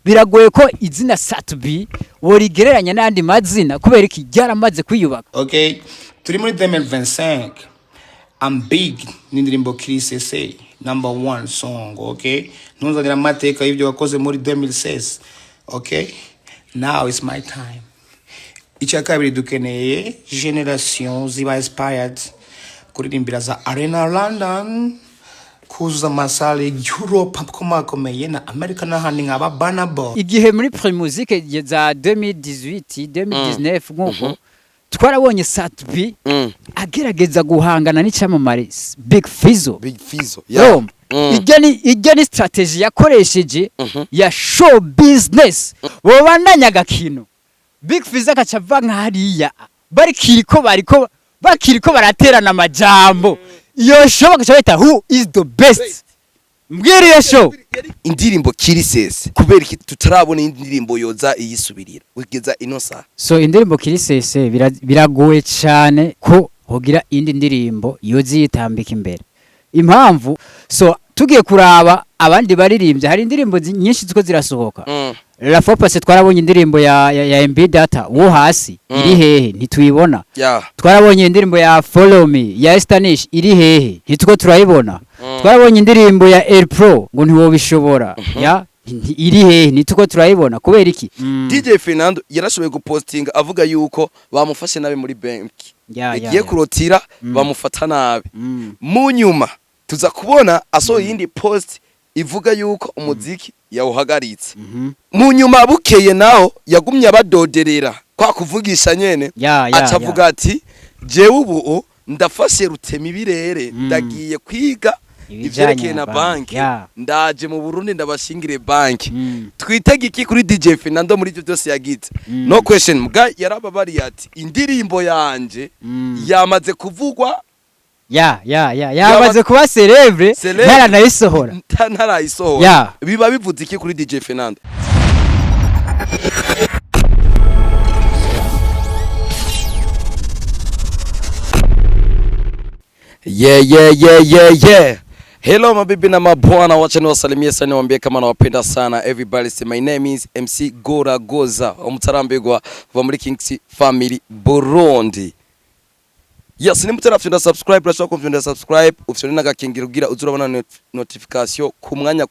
biragoye ko izina Satubi worigereranya n'andi mazina kubera iki ryaramaze kwiyubaka. Okay, turi muri 2025. I'm big n'indirimbo KCC #1 song, okay? Ntuzanira amateka y'ibyo wakoze muri 2016. Okay? Now it's my time. Icya kabiri dukeneye generation ziba inspired kuririmbira za Arena London, kuza masale Europe komakomeye na America n'ahandi nk'aba Burna Boy. Igihe muri Primusic za 2018 2019 nk'uko twarabonye Satubi agerageza guhangana n'icyamamare Big Fizzo. Yeah. Ijya ni strategy yakoresheje ya show business. Wobandanya agakino Big Fizzo akacava nk'hariya bariko baraterana amajambo. Iyo show bakacabita who is the best. Mbwira iyo show indirimbo Kirisese kubera iki tutarabona indirimbo yoza iyisubirira wigeza inosa. So indirimbo Kirisese biragoye cyane ko hogira indi ndirimbo yoza yitambika imbere. Impamvu so tugiye kuraba abandi baririmbye hari indirimbo nyinshi ziko zirasohoka. La Fopase twarabonye indirimbo ya MB Data wo hasi iri hehe ntituyibona. Twarabonye indirimbo ya Follow Me ya Estanish iri hehe ntituko turayibona. Twarabonye indirimbo ya El Pro ngo ntiwobishobora ya iri hehe ntituko turayibona kubera iki. DJ Fernando yarashoboye gupostinga avuga yuko bamufashe nabe muri banki. Yagiye kurotira bamufata nabe. Mu nyuma tuza kubona aso yindi post ivuga yuko umuziki yawuhagaritse. Mu nyuma bukeye naho yagumye abadoderera kwa kuvugisha nyene acavuga ati jewe ubu ndafashe rutema ibirere ndagiye kwiga ivyerekeye na banki ndaje mu Burundi ndabashingire banki. Twitega iki kuri DJ Fernando muri byo byose yagize? No question mga yarababari ati indirimbo yanje yamaze kuvugwa yamaze kuba celebre ntarayisohora. Biba bivuze iki kuri DJ Fernando? Yeah. Hello mabibi na mabwana, wacha niwasalimie sana, niwaambie kama nawapenda sana. Everybody say my name is MC Gora Goza umutarambegwa kuva muri Kings Family Burundi. Yes, ni mutara subscribe, urashobora kumvira subscribe, ufite n'agakingira ugira uzurabona notification ku mwanya.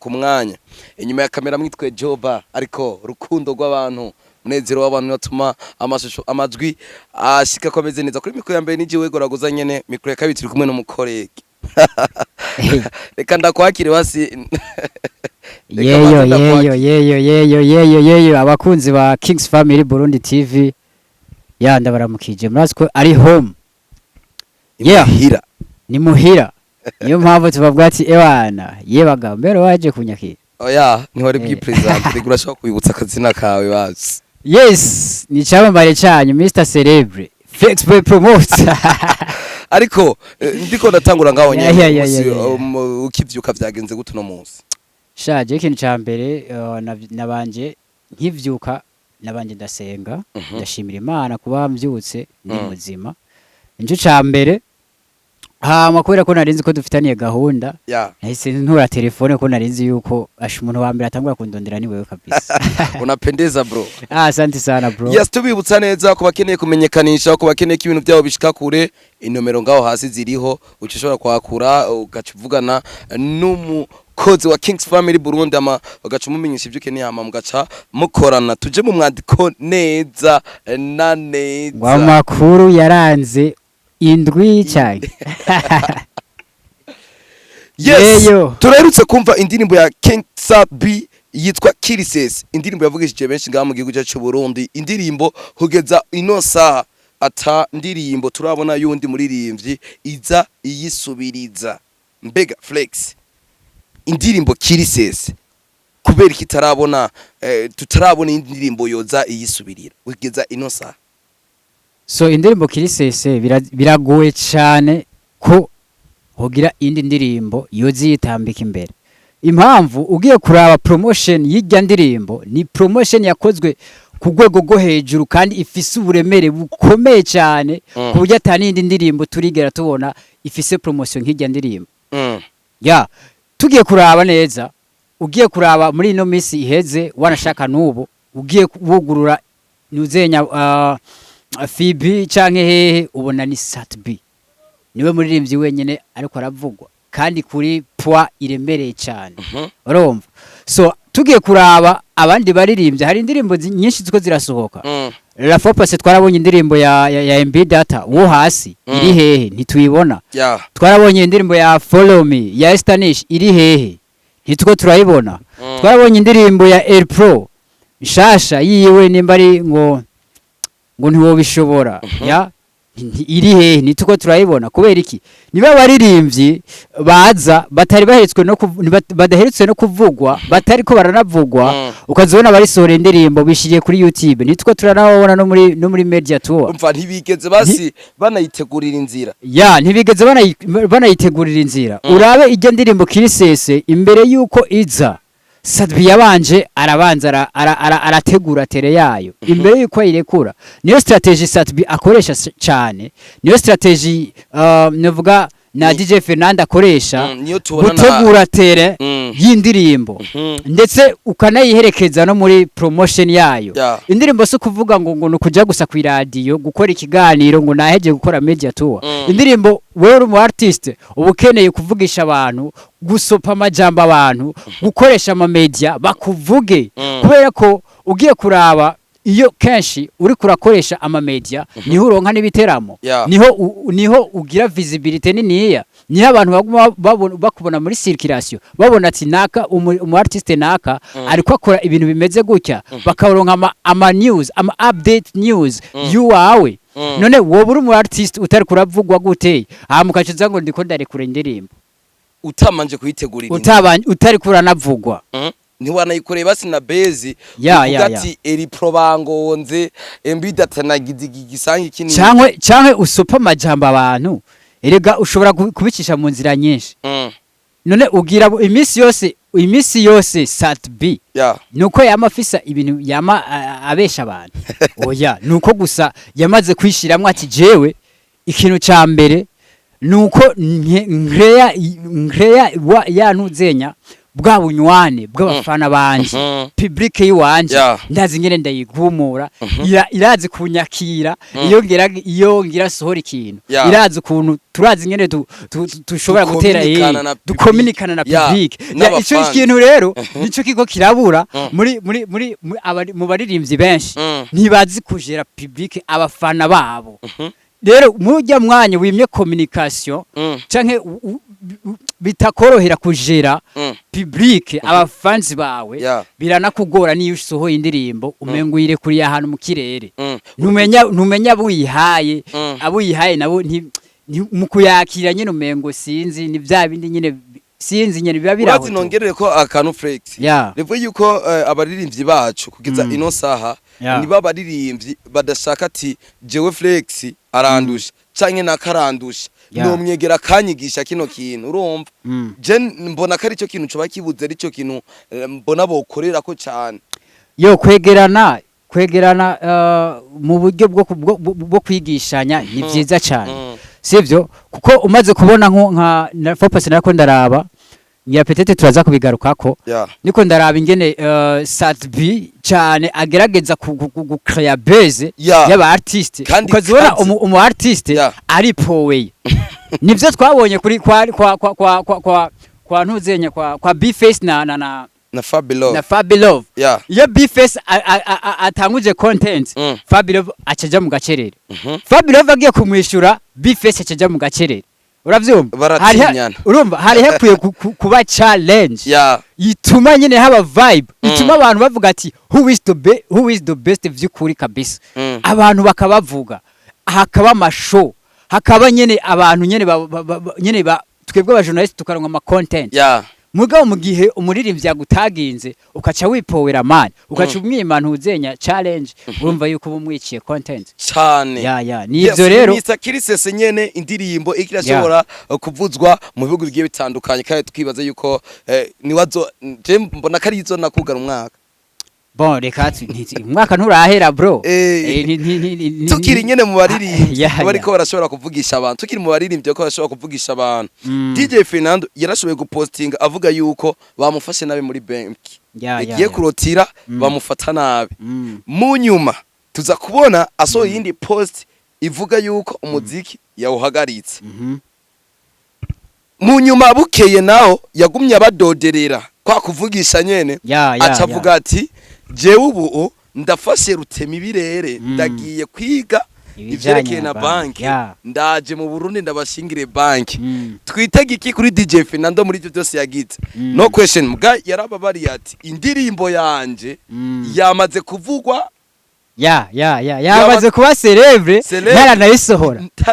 Inyuma ya kamera mwitwe Joba, ariko rukundo rw'abantu, munezero w'abantu natuma amashusho amajwi ashika komeze neza. Kuri mikro yambaye nijiwe Gora Goza nyene, mikro ya kabiri turi kumwe n'umukorege. Reka ndakwakire basi. Yeyo abakunzi ba Kings Family Burundi TV. Ya ndabaramukije. Murazi ko ari home. Hira. Ni muhira. Niyo mpamvu tubavuga ati ewana yebaga mbere waje kunyakira. Oya ntihore bw'ipresent rigurashaka kubibutsa akazina kawe bazi. Yes, ni cyamamare cyanyu Mr Celebre. Flex Boy Promote. Ariko ndiko ndatangura ngaho nyene ukivyuka vyagenze gute no munsi. Shaje ikintu cyambere nabanje nkivyuka nabanje ndasenga ndashimira Imana kuba mvyutse ni muzima. Injo cyambere makubera ko narinzi ko dufitaniye gahunda nahise ntura telefone ko narinzi yuko umuntu wa mbere atangura kundondera ni wewe kabisa. Unapendeza bro. Asante sana bro. Yes, tubibutsa neza ko bakeneye kumenyekanisha ko bakeneye ko ibintu byabo bishika kure, inomero ngaho hasi ziriho ucishobora kwakura ugacuvugana n'umukozi wa Kings Family Burundi bagacumumenyesha ibyo keneye mugaca mukorana tuje mu mwandiko neza na neza. Wa makuru yaranze indwi cyane. Yes, turerutse kumva indirimbo ya King Sabi yitwa Kirisese. Indirimbo yavugishije benshi ngaha mu gihugu cyacu Burundi. Indirimbo hugeza inosa ata ndirimbo turabona yundi muririmbyi iza iyisubiriza. Mbega Flex, indirimbo Kirisese kubera kitarabona tutarabona indirimbo yoza iyisubirira wigeza inosa. So indirimbo Kirisese biragoye cyane ko hogira indi ndirimbo yozi yitambika imbere. Impamvu ugiye kuraba promotion y'ijya ndirimbo ni promotion yakozwe ku rwego rwo hejuru kandi ifise uburemere bukomeye cyane ku buryo atanindi ndirimbo turigera tubona ifise promotion nk'ijya ndirimbo. Tugiye kuraba neza ugiye kuraba muri ino minsi iheze wanashaka nubo ugiye wugurura nuzenya Fibi canke hehe ubona ni Sat-B niwe muririmbyi wenyene ariko aravugwa kandi kuri poids iremereye cyane urumva so tugiye kuraba abandi baririmbye hari indirimbo nyinshi ziko zirasohoka La fois passée twarabonye indirimbo ya MB Data wo hasi iri hehe ntituyibona twarabonye indirimbo ya Follow Me ya Estanish iri hehe ntitwo turayibona twarabonye indirimbo ya El Pro nshasha yiwe nimba ari ngo ntiwobishobora ya iri hehe ntitwo turayibona kubera iki niba baririmbyi baza batari baheretswe no badaheretswe no kuvugwa batari ko baranavugwa ukazibona bari sohora indirimbo bishigiye kuri YouTube nitwo turanabona no muri media tour umva ntibigeze basi banayitegurira inzira ya ntibigeze banayitegurira inzira urabe ijya ndirimbo kirisese imbere yuko iza Sat-B yabanje arabanza arategura tere yayo imbere yuko ayirekura niyo strategy Sat-B akoresha cyane niyo strategy navuga na DJ Fernanda akoresha gutegura tere y'indirimbo ndetse ukanayiherekeza no muri promotion yayo indirimbo so kuvuga ngo nukuja gusa ku radio gukora ikiganiro ngo naheje gukora media tour indirimbo wewe mu artist ubukeneye kuvugisha abantu gusopa amajambo abantu gukoresha ama media bakuvuge kubera ko ugiye iyo kenshi uri kurakoresha ama media niho uronka n'ibiteramo niho ugira visibility niniya niho abantu bakubona muri circulation babona ati naka umu artist naka ariko akora ibintu bimeze gutya bakaronka ama news ama update news yuwawe none wowe uri umu artist utari kuravugwa gute mukaciza ngo ndiko ndarekura indirimbo utamanje kuyitegurira utari kuranavugwa ntiwanayikoreye basi na bezi ugati eri probangonze MB Data nagize igisangi kinini canke usopa amajambo abantu erega ushobora kubicisha mu nzira nyinshi none ugira imisi yose Sat-B nuko yamafisa ibintu yama abesha abantu oya nuko gusa yamaze kwishiramwe ati jewe ikintu ca mbere nuko nkreya yanuzenya bwa bunywane bw'abafana banje public yiwanje ndazi ngene ndayigumura irazi kunyakira iyo ngira sohora ikintu irazi kuntu turazi ngene tushobora gutera dukominikana na public ico kintu rero nico kiko kirabura mu baririmbyi benshi ntibazi kujera public abafana babo rero mujya mwanya wimye communication canke bitakorohera kujera public abafanzi bawe biranakugora niyo usohoye indirimbo umengo yire kuri ahantu mu kirere ntumenya abuyihaye nabo mu kuyakira nyene umengo sinzi ni bya bindi nyene sinzi nyene biba biraho urazi nongerere ko akantu Flex nivuye yuko abaririmbyi bacu kugeza ino saha niba abaririmbyi badashaka ati jewe Flex arandusha canke nakarandusha nomwegera kanyigisha kino kintu urumva je mbona ko ari cyo kintu coba kibuze ari cyo kintu mbona bokorera ko cyane yo kwegerana mu buryo bwo kwigishanya ni byiza cyane sivyo kuko umaze kubona nka na focus nako ndaraba ya petete turaza kubigarukako niko ndaraba ingene Sat-B cyane agerageza gucreate base y'aba artiste ukazibona umu artiste ari powey nivyo twabonye kuri kwa ntuzenya kwa B-Face na Fabilove iyo B-Face atanguje content Fabilove acaja mu gacerere Fabilove agiye kumwishura B-Face acaja mu gacerere uravyumva urumva hari hekwiye kuba challenge ituma nyene haba vibe ituma abantu bavuga ati who is the best vy'ukuri kabisa abantu bakabavuga hakaba amashow hakaba nyene abantu nyene twebwe aba journalist tukaronka ama content mugabo mu gihe umuririmbyi yagutaginze ukaca wipowera man ukaca umwima ntuzenya challenge urumva yuko bumwiciye content cyane nivyo rero Mr. Kirisese nyene indirimbo ikirashobora kuvuzwa mu bihugu bigiye bitandukanye kandi twibaza yuko niwazo je mbona kari izo nakugara umwaka bon reka umwaka nturahera bro tukiri nyene mu baririmbyi Yeah, bariko barashobora kuvugisha abantu tukiri mu baririmbyi ko barashobora kuvugisha abantu DJ Fernando yarashoboye gupostinga avuga yuko bamufashe nabi muri banki yagiye kurotira bamufata nabi mu nyuma tuza kubona asohoye yindi post ivuga yuko umuziki yawuhagaritse mu nyuma bukeye naho yagumye abadoderera kwa kuvugisha nyene acavuga ati jewe ubu ndafashe Rutemibirere ndagiye kwiga ivyerekeye na banki ndaje mu Burundi ndabashingire banki twitega iki kuri DJ Fernando muri ivyo byose yagize no question muga yarababariye ati indirimbo yanje yamaze kuvugwa yamaze kuba celebre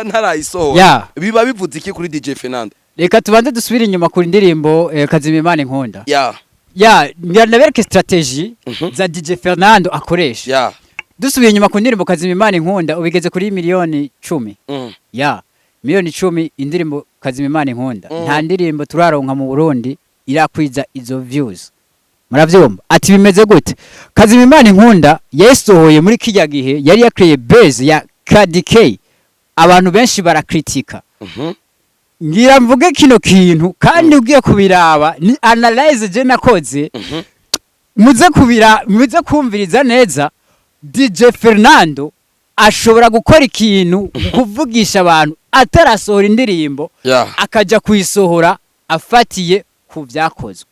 ntarayisohora biba bivuze iki kuri DJ Fernando reka tubanze dusubire inyuma kuri indirimbo Kazimimana Inkunda nabereke strategy za DJ Fernando akoresha dusubiye inyuma ku ndirimbo Kazimimana Inkunda ubigeze kuri miliyoni 10 miliyoni 10 indirimbo Kazimimana Inkunda nta ndirimbo turaronka mu Burundi irakwiza izo views muravyumva ati bimeze gute Kazimimana Inkunda yasohoye muri kijya gihe yari yakreye base ya KDK abantu benshi barakritika ngira mvuge kino kintu kandi ugiye kubiraba ni analyze je nakoze muze kumviriza neza DJ Fernando ashobora gukora ikintu kuvugisha abantu atarasohora indirimbo akaja kuyisohora afatiye ku vyakozwe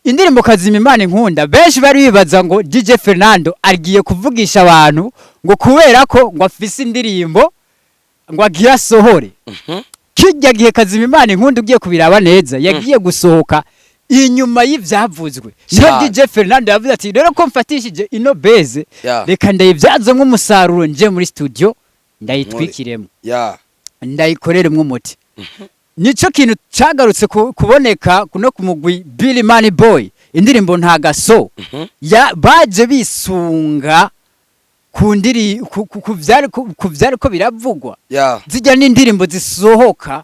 indirimbo Kazimimana Inkunda benshi bari bibaza ngo DJ Fernando agiye kuvugisha abantu ngo kubera ko ngo afise indirimbo ngo agiye sohore kijya gihe Kazimimana Inkunda ugiye kubiraba neza yagiye gusohoka inyuma y'ivyavuzwe no DJ Fernando yavuze ati rero ko mfatishije ino base reka ndayivyazo nk'umusaruro nje muri studio ndayitwikiremo ndayikoreremo umuti nico kintu cagarutse kuboneka kuno kumugwi Billy Money Boy indirimbo ntagaso baje bisunga kundiri kuvyari ko biravugwa zijya n'indirimbo zisohoka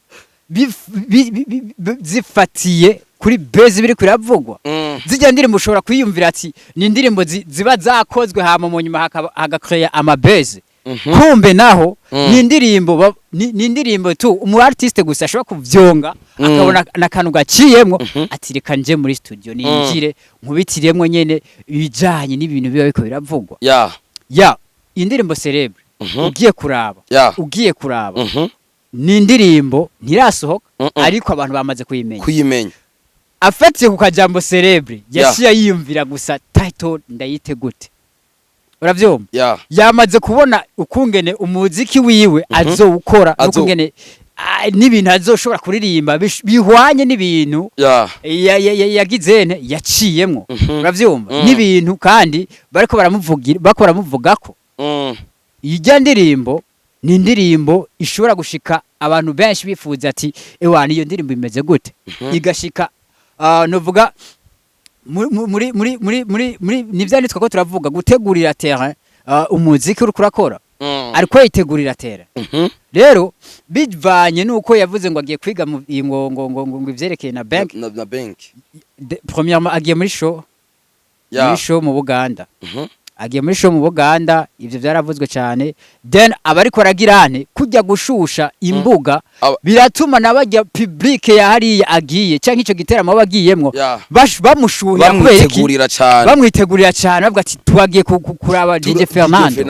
zifatiye kuri base biri kuravugwa zijya ndirimbo ushobora kwiyumvira ati ni indirimbo ziba zakozwe hama mu nyuma hagakreya ama base kumbe naho ni indirimbo tu umu artiste gusa ashobora kuvyonga akabona nakantu gaciyemwo ati reka nje muri studio ninjire nkubitiremwo nyene ibijanye n'ibintu biba biko biravugwa indirimbo celebre ugiye kuraba ni indirimbo ntirasohoka ariko abantu bamaze kuyimenya afatiye ku kajambo celebre yashiya yiyumvira gusa title ndayite gute uravyumva yamaze kubona ukungene umuziki wiwe azowukora ukungene n'ibintu azoshobora kuririmba bihwanye n'ibintu yagizene yaciyemwo uravyumva n'ibintu kandi bariko baramuvugako ijya ndirimbo ni indirimbo ishobora gushika abantu benshi bifuza ati ewana iyo ndirimbo imeze gute igashika novuga muri nivyanditswe ko turavuga gutegurira terrain umuziki uri kurakora ariko yitegurira terrain rero bivanye nuko yavuze ngo agiye kwiga ngo ivyerekeye na bank premièrement agiye muri show mu Buganda agiye muri show mu Buganda ivyo vyaravuzwe cyane then abariko aragirane kujya gushusha imbuga biratuma nabajya public ya hariya agiye canke ico giteramo bagiyemwo bamushuhira kubera bamwitegurira cyane bavuga ati tuagiye kuraba DJ Fernando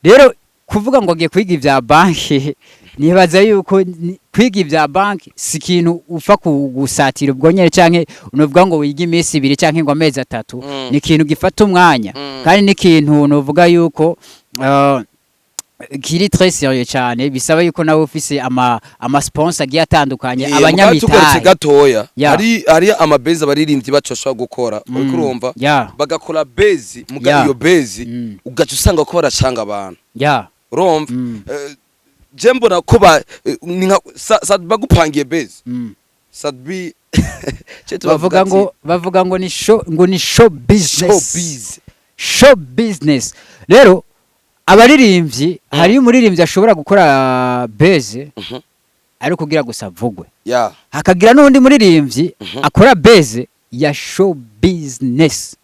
rero kuvuga ngo agiye kwiga ivya banki nibaza yuko kwiga ivya banki si kintu ufa kugusatira ubwo nyere canke unovuga ngo wiga imisi 2 canke ngo amezi 3 ni kintu gifata umwanya kandi ni kintu novuga yuko kiri très sérieux cyane bisaba yuko nawe ufise ama sponsor agiye atandukanye abanyamitaye gatoya ari ama base abaririmbyi bacoshwa gukora uriko urumva bagakora base muga iyo base ugaca usanga ko baracanga abantu urumva jembo na kuba bagupangiye base sadbi bavuga ngo ni show business rero abaririmbyi hari umuririmbyi ashobora gukora base ari kugira gusa vugwe hakagira n'undi muririmbyi akora base ya show business.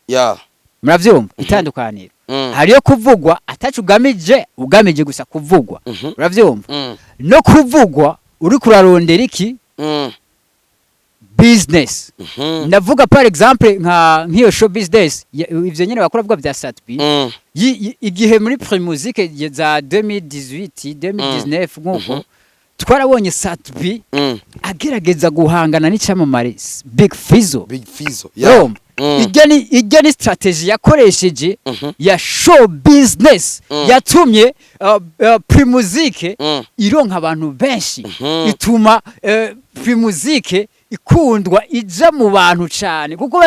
Muravyumva itandukaniro. Hariyo kuvugwa atacu ugamije gusa kuvugwa. Muravyumva no kuvugwa uri kurarondera iki business. Ndavuga par exemple nk'iyo show business ivyo nyene bakora vuga vya Satbi igihe muri Primusique za 2018 2019 nkuko twarabonye Satbi agerageza guhangana n'icamamare Big Fizzo. Igeni strategy yakoresheje ya show business yatumye Primusique ironka abantu benshi ituma Primusique ikundwa ija mu bantu cyane kuko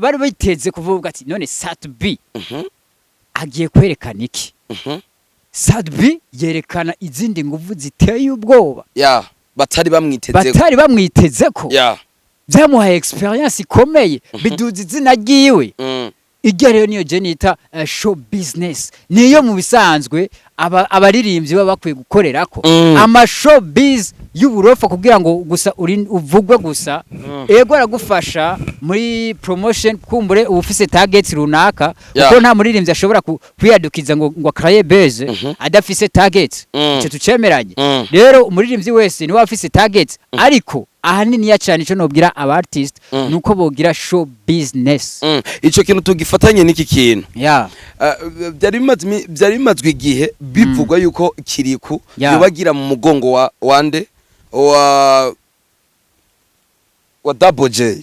bari biteze kuvuga ati none Satbi agiye kwerekana iki. Satbi yerekana izindi nguvu ziteye ubwoba batari bamwiteze ko byamuhaye experience ikomeye biduza izina giwe. Igere niyo jenita show business niyo mu bisanzwe abaririmbyi baba bakwiye gukorerako ama show biz y'uburofa kugira ngo gusa uvugwe gusa ego aragufasha muri promotion kumbure ubufise target runaka uko nta muririmbyi ashobora kwiyadukiza ngo akraye base adafise target cyo tucemeranye. Rero umuririmbyi wese ni wafise target ariko ahanini ya cyane cyo nobwira aba artist nuko bogira show business. Ico kintu tugifatanye n'iki kintu byari bimazwe igihe bivugwa yuko Kiriku yobagira mu mugongo wa wande wa Double J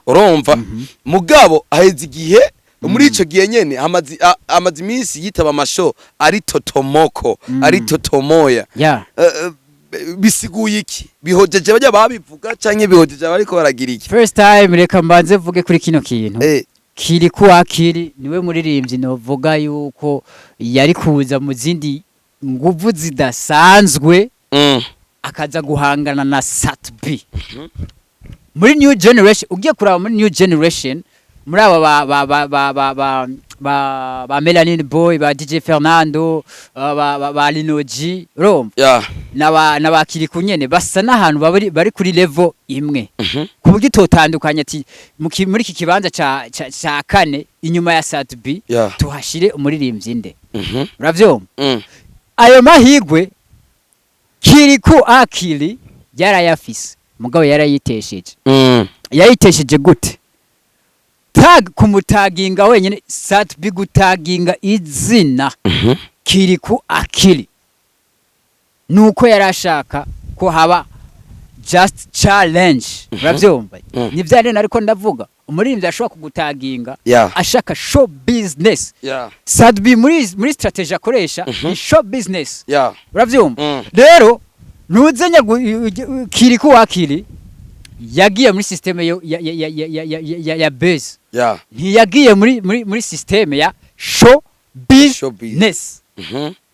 urumva mugabo aheze igihe muri ico gihe nyene amazi iminsi yitaba amasho ari Totomoko ari Totomoya bisiguye iki bihojeje bajya babivuga canke bihojeje bariko baragira iki. First time reka mbanze vuge kuri kino kintu Kiriku Akili niwe muririmbyi novuga yuko yari kuza mu zindi nguvu zidasanzwe akaza guhangana na Satbi muri new generation. Ugiye kuraba muri new generation muri aba ba Melanin Boy ba DJ Fernando ba Linoji naba Kiriku nyene basa n'ahantu bari kuri level imwe ku buryo totandukanya ati muri iki kibanza ca kane inyuma ya Satbi tuhashire umuririmbyi nde. Uravyumva ayo mahigwe Kiriku Akili yarayafise mugabo yarayitesheje. Yayitesheje gute? Tag kumutaginga wenyene Satbi gutaginga izina Kiriku Akili nuko yarashaka ko haba just challenge. Uravyumva nivyane nariko ndavuga umuririmbyi ashobora kugutaginga ashaka show business. Satbi muri strategy akoresha ni show business. Uravyumva rero ntuzenya Kiriku Akili yagiye muri systeme ya base ntiyagiye muri systeme ya show business.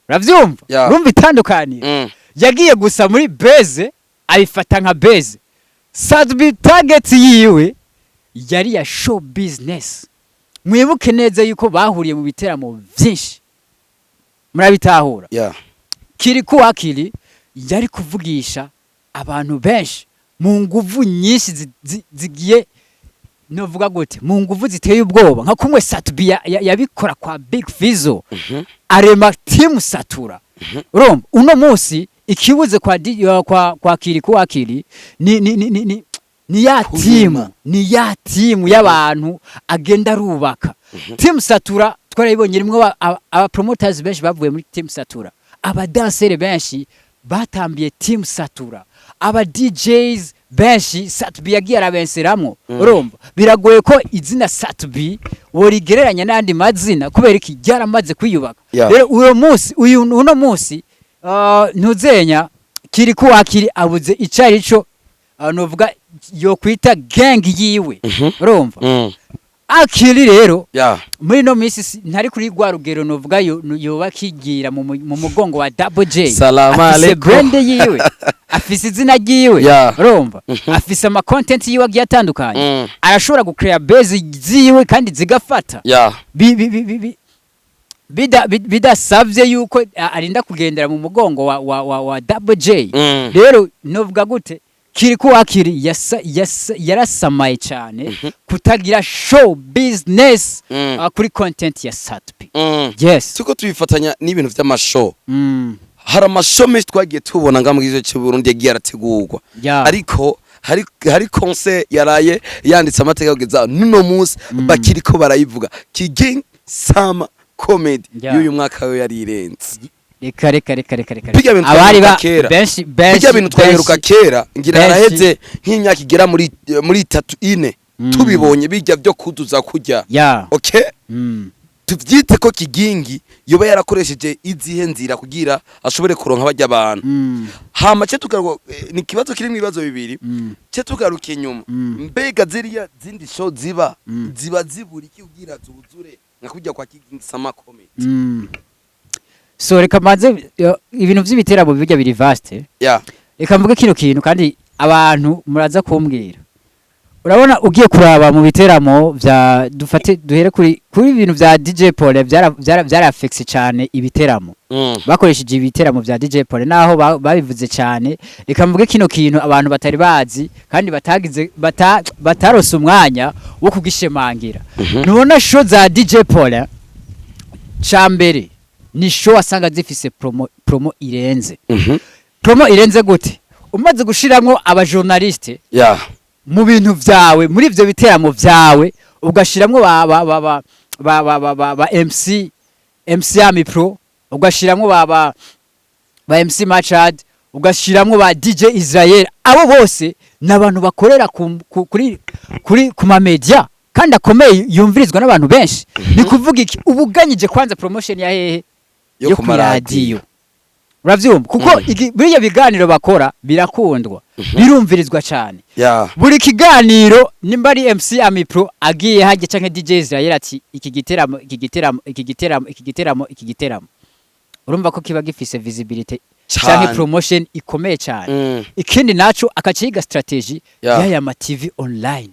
Uravyumva urumva itandukaniro yagiye gusa muri base abifata nka base. Satbi target yiwe yari ya show business. Mwibuke neza yuko bahuriye mu biteramo byinshi murabitahura. Kiriku Akili yari kuvugisha abantu benshi mu nguvu nyinshi zigiye novuga gute mu nguvu ziteye ubwoba nka kumwe Satbi yabikora kwa Big Fizzo arema team Satura. Urumva uno munsi ikibuze kwa Kiriku Akili ni ya team y'abantu agenda rubaka. Team Satura twarayibonye rimwe aba promoters benshi bavuye muri Team Satura, aba dansere benshi batambiye Team Satura, aba DJs benshi Satbi yagiye arabenseramo. Urumva biragoye ko izina Satbi worigereranya n'andi mazina kubera iki ryaramaze kwiyubaka. Rero uno munsi ntuzenya Kiriku Akili abuze icari cyo novuga yo kwita gang yiwe. Urumva Akili rero muri no misi ntari kuri gwa rugero novuga yoba kigira mu mugongo wa Double J. Salama alaikum. Brand yiwe afise izina giwe. Urumva afise ama content yiwe agiye arashobora gucreate base ziwe kandi zigafata. Bidasavye yuko arinda kugendera mu mugongo wa Double J. Rero novuga gute Kiriku Akili yarasamaye cyane kutagira show business kuri content ya Sat-B. Yes. Tuko tubifatanya n'ibintu vy'amashow. Hari amashow menshi twagiye tubona nga mu gizo cy'u Burundi yagiye arategurwa. Ariko hari concert yaraye yanditse amateka kugeza nuno munsi bakiriko barayivuga. Kigingi Sama Comedy y'uyu mwaka yo yari irenze. Reka abari benshi bijya bintu twaheruka kera ngira araheze nk'imyaka igera muri 3-4 tubibonye bijya byo kuduza kujya okay tuvyite ko Kigingi yoba yarakoresheje izihe nzira kugira ashobore kuronka bajya abantu hama cyo tugaruka ni kibazo kiri mu bibazo bibiri cyo tugaruka inyuma mbega ziriya zindi show ziba ziburi kugira zuzure nkakujya kwa Kigingi Sama Comedy. So reka manze ibintu by'ibiteramo bijya biri vaste. Reka mvuge kino kintu kandi abantu muraza kumbwira. Urabona ugiye kuraba mu biteramo bya dufate duhere kuri ibintu bya DJ Paul byara affects cyane ibiteramo. Bakoresheje ibiteramo bya DJ Paul naho babivuze cyane. Reka mvuge kino kintu abantu batari bazi kandi batarose umwanya wo kugishemangira. Nubona show za DJ Paul cyambere ni show asanga zifise promo irenze. Promo irenze gute? Umaze gushiramwo aba journaliste mu bintu vyawe muri ivyo biteramo vyawe ugashiramwo ba MC Ami Pro ugashiramwo ba MC Machad ugashiramwo ba DJ Israel abo bose nabantu bakorera kuri kuma media kandi akomeye yumvirizwa n'abantu benshi. Ni kuvuga iki ubuganyije kwanza promotion ya hehe yo ku radio. Uravyumva kuko buriya biganiro bakora birakundwa birumvirizwa cyane. Buri kiganiro nimba ari MC Ami Pro agiye haje canke DJ Israel ati iki giteramo urumva ko kiba gifise visibility canke promotion ikomeye cyane. Ikindi naco akaciga strategy ya ma TV online.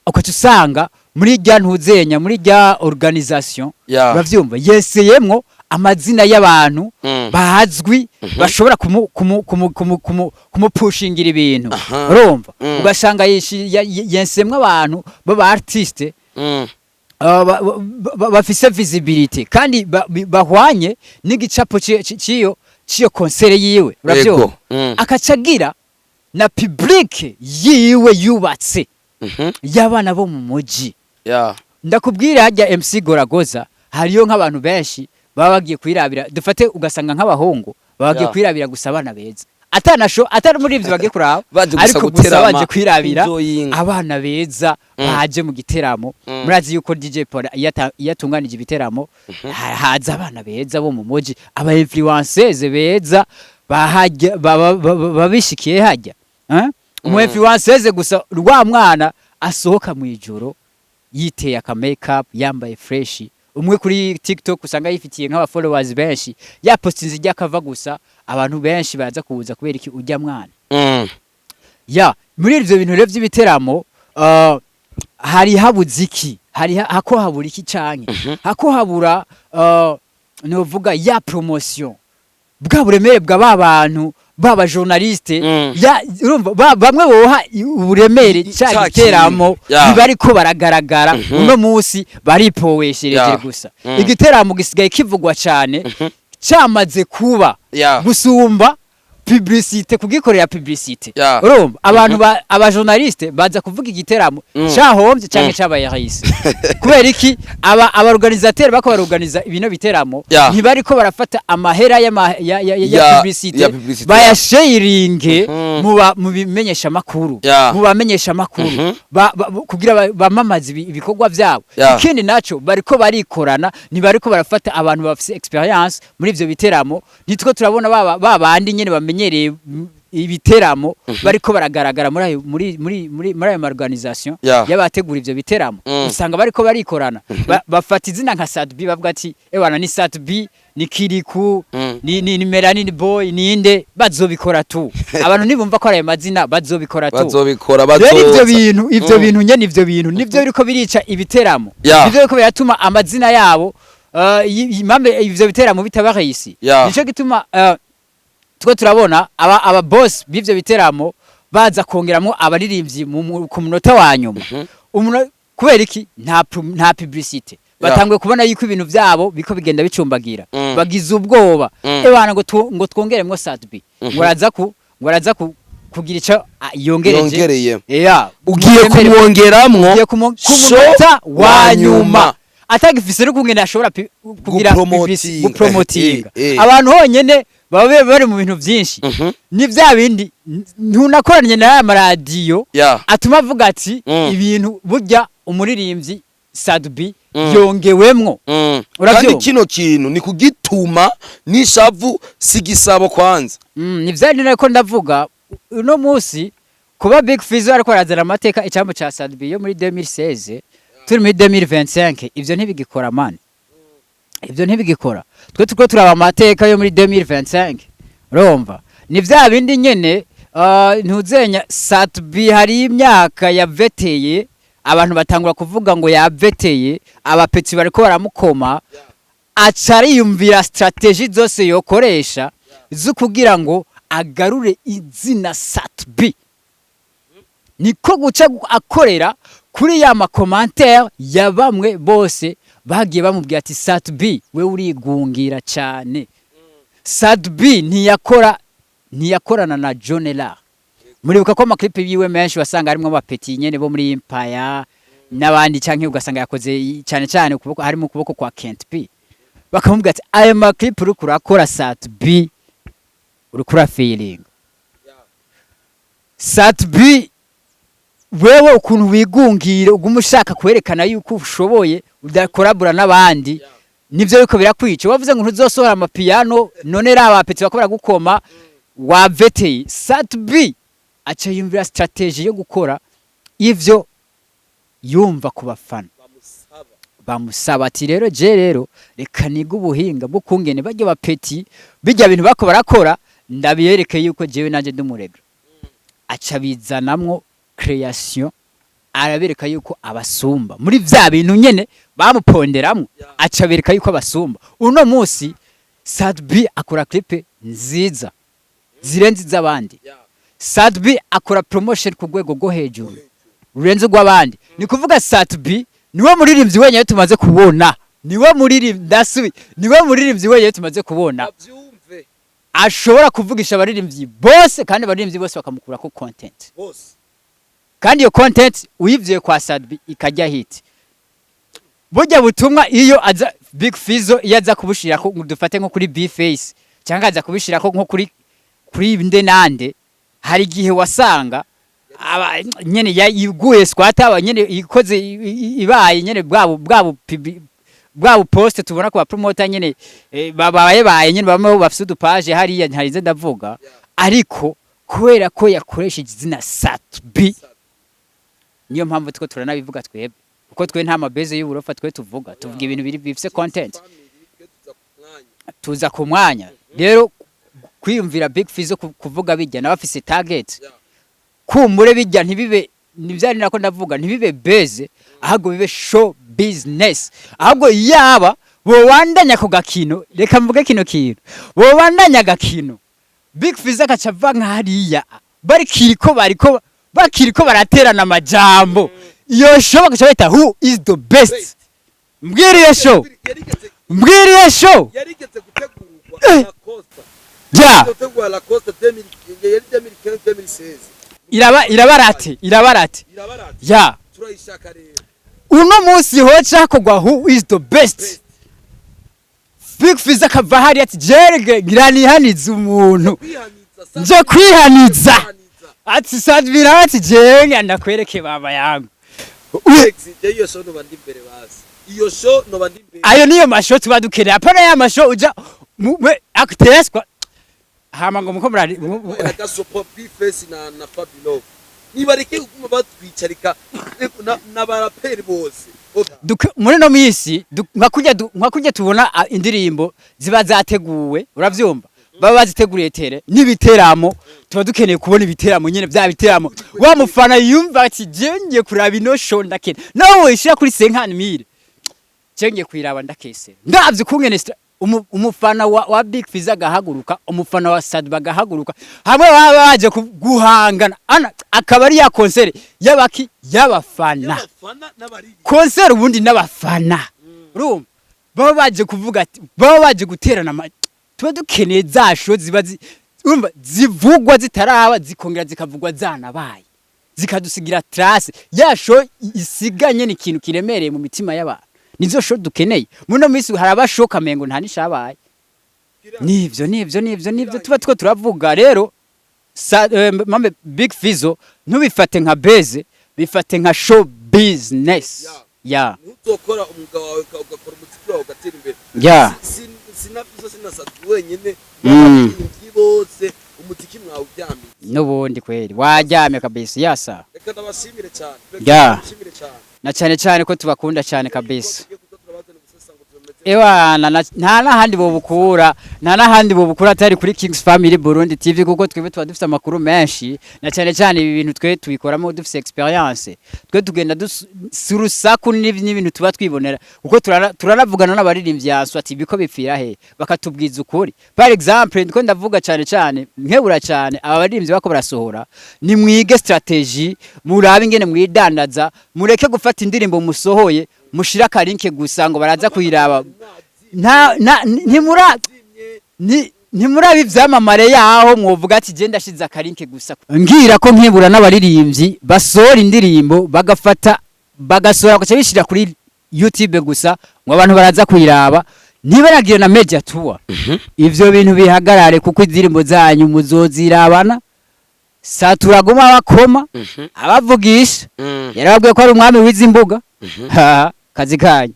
Ukatusanga muri rya ntuzenya muri rya organisation uravyumva yeseyemwo amazina y'abantu bazwi bashobora kumupushingira ibintu urumva ugasanga yensemwe abantu baba artiste bafise visibility kandi bahwanye n'igicapo ciyo concert yiwe uravyumva akacagira na public yiwe yubatse y'abana bo mu muji. Ndakubwira hajya MC Goragoza hariyo nk'abantu benshi baba bagiye kwirabira dufate ugasanga nk'abahungu baba bagiye kwirabira gusa abana beza atari muri ivyo bagiye kuraba ariko gusa baje kwirabira abana beza baje mu giteramo. Murazi yuko DJ Paul yatunganije ibiteramo haza abana beza bo mu muji aba influencers beza bahajya babishikiye hajya umu influencers gusa rwa mwana asohoka mu ijoro yiteye aka makeup yambaye fresh umwe kuri TikTok usanga yifitiye nk'aba followers benshi yapostinze ijya kava gusa abantu benshi baza kuza kubera iki ujya mwana. Muri ivyo bintu rero by'ibiteramo hari habuziki hari hako habura iki canke hako habura novuga ya promotion bwa buremere bwa babantu baba journaliste urumva bamwe boha uburemere cyagiteramo bibariko baragaragara uno munsi baripoweshereje gusa igiteramo gisigaye kivugwa cyane cyamaze kuba gusumba publicité kugikorera publicité urumva abantu aba journaliste baza kuvuga igiteramo cyahombye cyane cyabayahise kubera iki aba organisateur bako barorganiza ibino biteramo ntibariko barafata amahera ya publicité bayasharinge mu bimenyesha makuru mu bamenyesha makuru kugira bamamaza ibikorwa byabo. Ikindi naco bariko barikorana ntibariko barafata abantu bafite experience muri ivyo biteramo nitwo turabona babandi nyene bamenyereye ibiteramo bariko baragaragara muri ayo organisation y'abategura ivyo biteramo usanga bariko barikorana bafata izina nka Sat-B bavuga ati ewana ni Sat-B ni Kiriku ni Melanie Boy ninde bazobikora tu abantu nibumva ko ari amazina bazobikora tu ivyo bintu nyene ivyo bintu nivyo biriko birica ibiteramo nivyo biriko biratuma amazina yabo impambe ivyo biteramo bitabarisi nico gituma tuko turabona aba boss b'ivyo biteramo baza kongeramo abaririmbyi ku munota wa nyuma kubera iki nta publicité batangwe kubona yuko ibintu byabo biko bigenda bicumbagira bagize ubwoba ebana ngo twongeremo Sadbi ngwaraza kugira ico yongereye ugiye kumwongeramwo ku munota wa nyuma atagifise no kungena ashobora kugira gupromotinga abantu honyene baba bari mu bintu byinshi ni vya bindi ntunakoranye na radio atuma avuga ati ibintu burya umuririmbyi Sadbi yongewemwo kandi kino kintu ni kugituma nishavu sigisabo kwanza ni vyari nako ndavuga uno musi kuba Big Fizzo ariko arazana amateka icambo ca Sadbi yo muri 2016 turi muri 2025 ivyo ntibigikora man ivyo ntibigikora twe tuko turaba amateka yo muri 2025 urumva ni vya bindi nyene ntuzenya Sadbi hari imyaka yaveteye abantu batangura kuvuga ngo yaveteye abapetsi bariko baramukoma acari yumvira strategy zose yokoresha zo kugira ngo agarure izina Sadbi niko guca akorera kuri ya makomantere ya bamwe bose bagiye bamubwira ati Sadbi we urigungira cyane Sadbi ntiyakorana na John Lar muribuka ko amaklipe yiwe menshi wasanga harimo abapeti nyene bo muri Empire n'abandi canke ugasanga yakoze cyane cyane ukuboko harimo ukuboko kwa Kent P bakamubwira ati ayo maklipe uri kurakora Sadbi uri kura feeling Sadbi wewe ukuntu wigungira ugumushaka kwerekana yuko ushoboye udakorabura n'abandi nivyo biko birakwica wavuze ngo ntuzosohora amapiano none rabapeti bakobora gukoma waveteye Sadbi acha yumvira strategy yo gukora ivyo yumva kubafana bamusaba ati rero je rero reka niga ubuhinga bwo kungene bajye bapeti bijya bintu bako barakora ndabiyereke yuko jewe nanje ndumurega acha bizanamwo creation arabereka yuko abasumba muri vya bintu nyene bamuponderamwo acha bereka yuko abasumba uno musi Sadbi akora clip nziza zirenze z'abandi Sadbi akora promotion ku rwego rwo hejuru rurenze rw'abandi ni kuvuga Sadbi niwe muririmbyi wenyine tumaze kubona niwe muririmbyi wenyine tumaze kubona ashobora kuvugisha abaririmbyi bose kandi abaririmbyi bose bakamukura ko content kandi iyo content uyivye kwa Sadbi ikajya hit burya butumwa iyo aza Big Fizzo yaza kubushira ko dufate nko kuri B-Face cyangwa aza kubishira ko nko kuri nde nande hari igihe wasanga nyene yiguye squata aba nyene ikoze ibaye nyene bwabo post tubona ko promoter nyene babaye nyene bamwe bafite udupage hariya ntarize ndavuga ariko kubera ko yakoresheje izina Sadbi niyo mpamvu tuko turanabivuga twebwe uko twe nta mabeze y'uburofa twe tuvuga ibintu biri bifise content tuza ku mwanya rero kwiyumvira Big Fizzo kuvuga bijya nabafise target kumure bijya ntibibe nivyari nako ndavuga ntibibe beze ahubwo bibe show business ahubwo yaba bo wandanya ko gakino reka mvuge kino kintu bo wandanya gakino Big Fizzo akacava nk'hariya bakiriko baraterana amajambo iyo show bakacabita who is the best mbwiriye show yarigeze gutegurwa na Costa gutegurwa la Costa 2016 irabarate ya turayishaka rero uno munsi hoca kogwa who is the best Big Fizzo akava hari ati jerege ngiranihanitse umuntu nje kwihaniza ati Sadbi ati jenge ndakwereke baba yangu iyo show no bandi mbere basi iyo show no bandi mbere ayo niyo masho tubadukeneye apana ya masho uja akuteswa hama ngo muko murari agasopo B-Face na Fabilo nibareke gukuma batwicarika n'abaraperi bose muri no misi nkakujya tubona indirimbo ziba zateguwe uravyumva baba baziteguriye tere n'ibiteramo tuba dukeneye kubona ibiteramo nyene bya biteramo wa mufana yumva ati jenge kuraba ino show ndakene nawe ishira kuri 50000 jenge kwiraba ndakese ndavye kungene umufana wa Big Fizzo agahaguruka, umufana wa Sadba agahaguruka, hamwe baba baje guhangana akaba ari ya concert y'abafana concert ubundi n'abafana urumva baba baje kuvuga ati baba baje guterana tuba dukeneye za show ziba urumva zivugwa zitaraba zikongera zikavugwa zanabaye zikadusigira trace ya show isiganye n'ikintu kiremereye mu mitima y'abantu. Nizo show dukeneye muno misi harabashoka mengo nta nishabaye nivyo tuba turavuga rero mame Big Fizzo ntubifate nka base bifate nka show business ya utokora umugabo wawe ugakora umuziki wawe ugatera imbere ya sinasatu wenyene n'abandi bose umuziki mwawe ubyamye n'ubundi kweli wajyamye kabisa yasa reka ndabashimire cyane ya na cyane ko tubakunda cyane kabisa ewana nta n'ahandi bobukura atari kuri Kings Family Burundi TV kuko twebwe tuba dufite amakuru menshi na cyane ibi bintu twe tubikoramo dufite experience twe tugenda surusaku n'ibintu tuba twibonera kuko turanavugana n'abaririmbyi yaso ati biko bipfira he bakatubwiza ukuri. Par exemple ndiko ndavuga cyane nkebura cyane abaririmbyi bako barasohora ni mwige strategy murabe ingene mwidandaza mureke gufata indirimbo musohoye mushira karinke gusa ngo baraza kuyiraba ntimurabi vyamamare yaho mwovuga ati je ndashiza karinke gusa ngira ko nkibura n'abaririmbyi basora indirimbo bagasora ko bishira kuri YouTube gusa ngo abantu baraza kuyiraba nibaragira na media tour ivyo bintu bihagarare kuko indirimbo zanyu muzozirabana saturaguma bakoma abavugisha yarababwiye ko ari umwami w'izimbuga kazi kanyu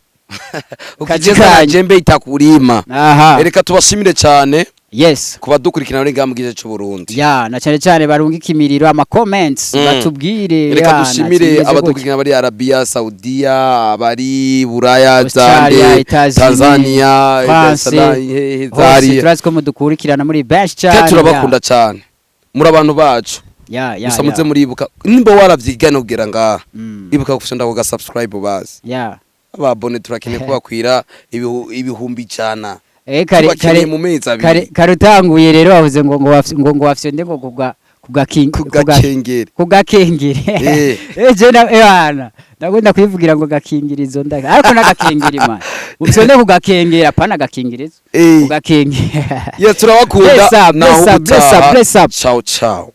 ukigeza jembe itakurima ereka tubashimire cyane yes kuba dukurikirana muri ngambwe cy'u Burundi ya na cyane barunga ikimiriro ama comments batubwire reka dushimire abadukurikirana bari Arabia Saudiya bari Buraya Zambia Tanzania turazi ko mudukurikirana muri bench cyane turabakunda cyane muri abantu bacu gusa muze muribuka nimba waravyigana ugera ngaha ibuka gufunda ko subscribe bazi ababone turakeneye kubakwira ibihumbi cyana karutanguye rero bavuze ngo wafyonde ngo kugakengere je na ndagunda kwivugira ngo gakingirizo ndaga ariko nagakengeri man upyonde kugakengera pana gakingirizo kugakengera turabakunda naho ciao